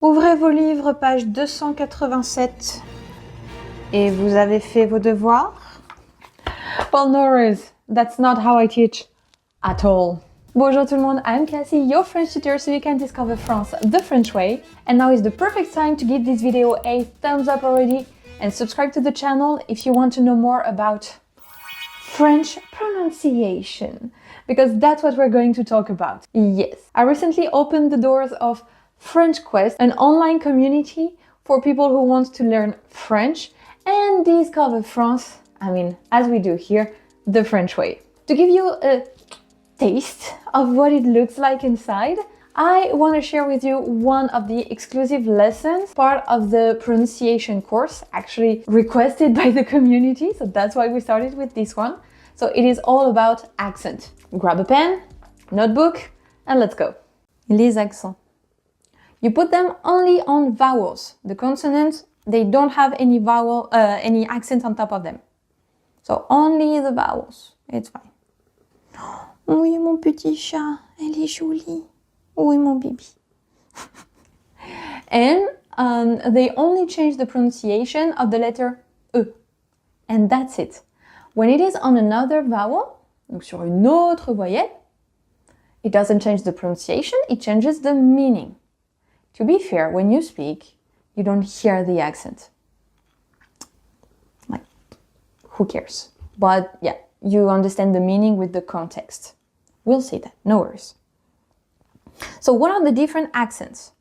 Ouvrez vos livres, page 287. Et vous avez fait vos devoirs? Well, no worries. That's not how I teach at all. Bonjour tout le monde, I'm Cassy, your French teacher, so you can discover France the French way. And now is the perfect time to give this video a thumbs up already and subscribe to the channel if you want to know more about French pronunciation, because that's what we're going to talk about. Yes, I recently opened the doors of French Quest, an online community for people who want to learn French and discover France, as we do here, the French way. To give you a taste of what it looks like inside, I want to share with you one of the exclusive lessons, part of the pronunciation course, actually requested by the community, so that's why we started with this one. So it is all about accent. Grab a pen, notebook, and let's go. Les accents. You put them only on vowels. The consonants, they don't have any any accent on top of them. So only the vowels. It's fine. Oui, mon petit chat, elle est jolie. Oui, mon bébé. And they only change the pronunciation of the letter E. And that's it. When it is on another vowel, donc sur une autre voyelle, it doesn't change the pronunciation, it changes the meaning. To be fair, when you speak, you don't hear the accent. Like, who cares? But yeah, you understand the meaning with the context. We'll see that, no worries. So what are the different accents?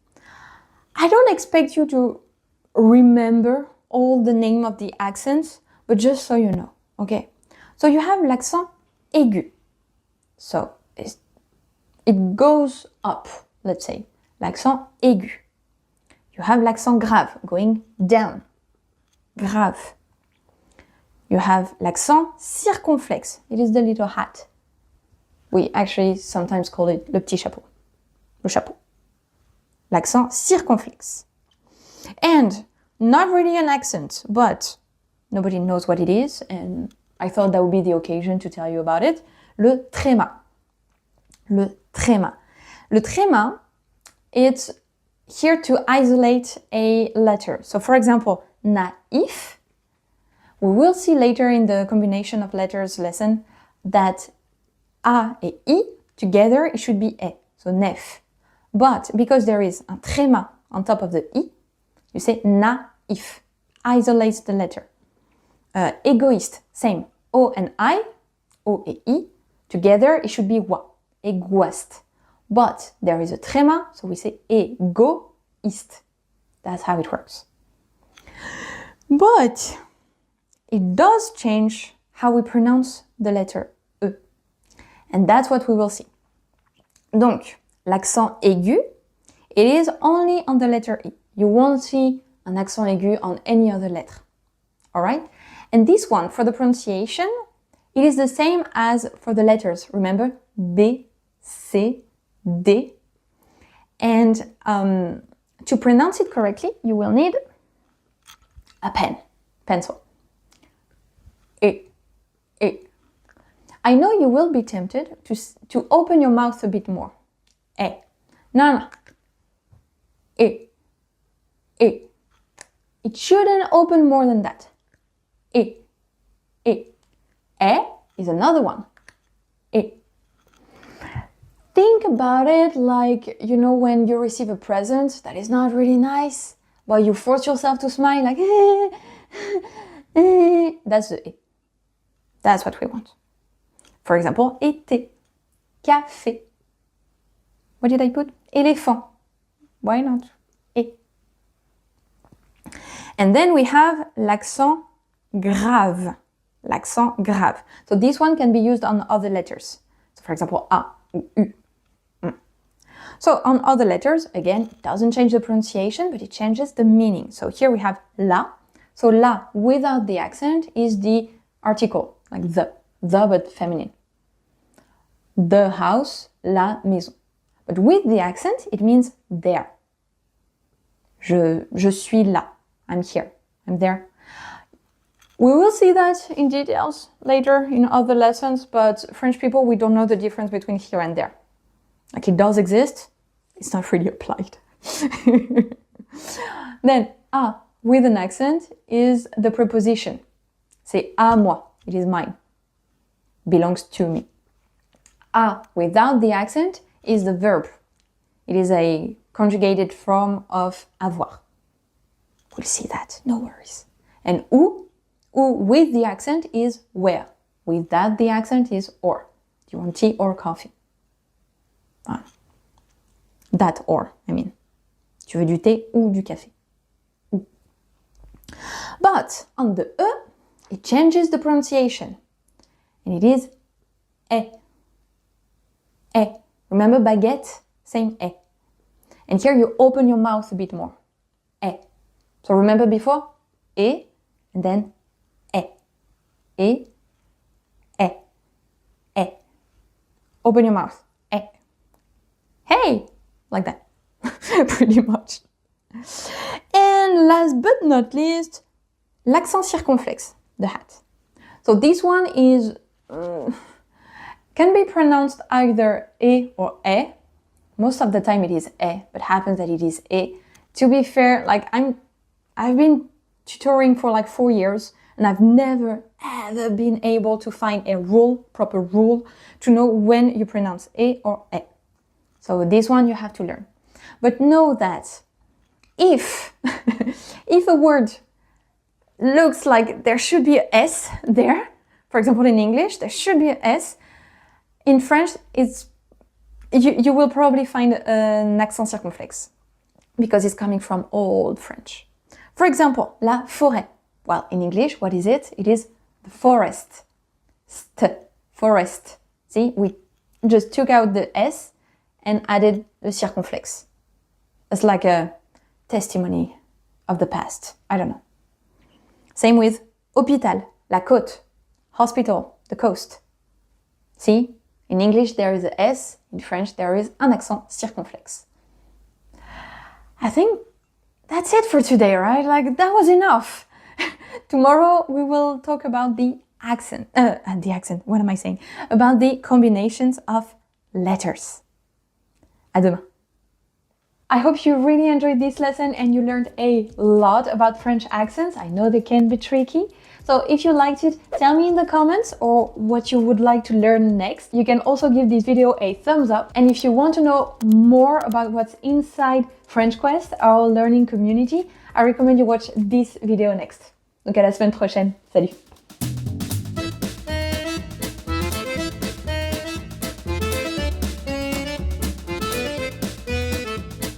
I don't expect you to remember all the name of the accents, but just so you know, okay? So you have l'accent aigu. So it goes up, let's say. L'accent aigu. You have l'accent grave, going down. Grave. You have l'accent circonflexe. It is the little hat. We actually sometimes call it le petit chapeau. Le chapeau. L'accent circonflexe. And not really an accent, but nobody knows what it is, and I thought that would be the occasion to tell you about it. Le tréma. Le tréma. Le tréma, it's here to isolate a letter. So for example, naïf, we will see later in the combination of letters lesson that A et I together, it should be E, so nef. But because there is un tréma on top of the I, you say naïf, isolates the letter. Égoïste, same. O and I, O et I, together it should be wa, égoïste. But there is a tréma, so we say égoïste. That's how it works. But it does change how we pronounce the letter E. And that's what we will see. Donc, l'accent aigu, it is only on the letter I. You won't see an accent aigu on any other letter. Alright? And this one, for the pronunciation, it is the same as for the letters. Remember? B, C, D. And to pronounce it correctly, you will need a pencil. E. I know you will be tempted to open your mouth a bit more. E. No. E. It shouldn't open more than that. E. E is another one. E. Think about it like, you know, when you receive a present that is not really nice, but you force yourself to smile like, that's the E. That's what we want. For example, été, café. What did I put? Éléphant. Why not? E. And then we have l'accent grave. L'accent grave. So this one can be used on other letters. So for example, A or U. So on other letters, again, it doesn't change the pronunciation, but it changes the meaning. So here we have la. So la without the accent is the article, like the but feminine. The house, la maison. But with the accent, it means there. Je suis là. I'm here. I'm there. We will see that in details later in other lessons, but French people, we don't know the difference between here and there. Like, it does exist, it's not really applied. Then, à with an accent is the preposition. C'est à moi, it is mine, belongs to me. À without the accent is the verb. It is a conjugated form of avoir. We'll see that, no worries. And où with the accent is where. Without the accent is or. Do you want tea or coffee? Ah. That or, I mean. Tu veux du thé ou du café? Ou. But on the e, it changes the pronunciation. And it is e. E. Remember baguette? Same e. And here you open your mouth a bit more. E. So remember before? E, and then e. E, e, e. Open your mouth. E. Hey! Like that. Pretty much. And last but not least, l'accent circonflexe, the hat. So this one is can be pronounced either e or e. Most of the time it is e, but happens that it is e. To be fair, like I've been tutoring for like 4 years, and I've never ever been able to find a proper rule to know when you pronounce e or e. So this one you have to learn. But know that if a word looks like there should be an S there, for example in English, there should be an S, in French you will probably find an accent circonflexe because it's coming from Old French. For example, la forêt. Well, in English, what is it? It is the forest. Forest. See, we just took out the S and added the circonflexe. It's like a testimony of the past. I don't know. Same with hôpital, la côte. Hospital, the coast. See, in English there is a S, in French there is an accent circonflexe. I think that's it for today, right? Like, that was enough. Tomorrow we will talk about the accent, what am I saying? About the combinations of letters. À demain. I hope you really enjoyed this lesson and you learned a lot about French accents. I know they can be tricky. So if you liked it, tell me in the comments or what you would like to learn next. You can also give this video a thumbs up. And if you want to know more about what's inside French Quest, our learning community, I recommend you watch this video next. Donc à la semaine prochaine. Salut!